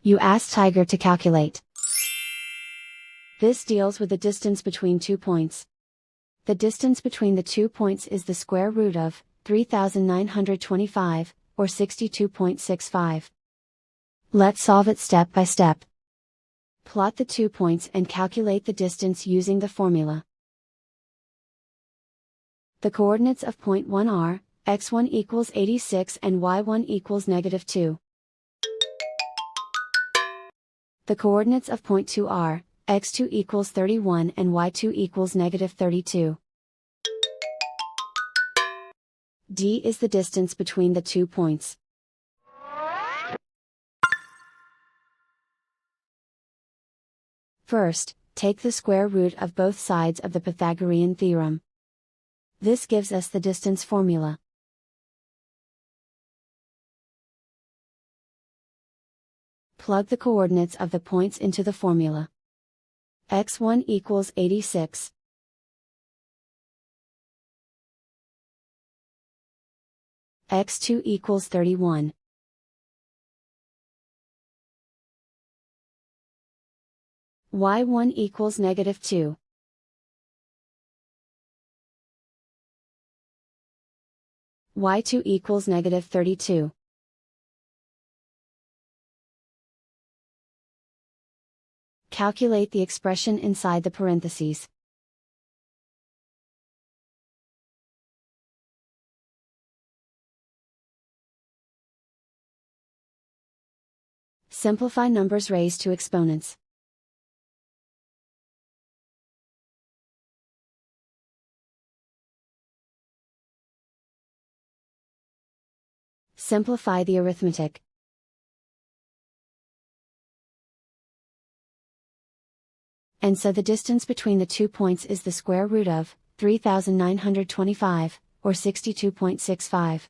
You ask Tiger to calculate. This deals with the distance between 2 points. The distance between the 2 points is the square root of 3,925, or 62.65. Let's solve it step by step. Plot the 2 points and calculate the distance using the formula. The coordinates of point 1 are, x1 equals 86 and y1 equals -2. The coordinates of point 2 are, x2 equals 31 and y2 equals -32. D is the distance between the 2 points. First, take the square root of both sides of the Pythagorean theorem. This gives us the distance formula. Plug the coordinates of the points into the formula. x1 equals 86. x2 equals 31. y1 equals -2. y2 equals -32. Calculate the expression inside the parentheses. Simplify numbers raised to exponents. Simplify the arithmetic. And so the distance between the 2 points is the square root of 3,925, or 62.65.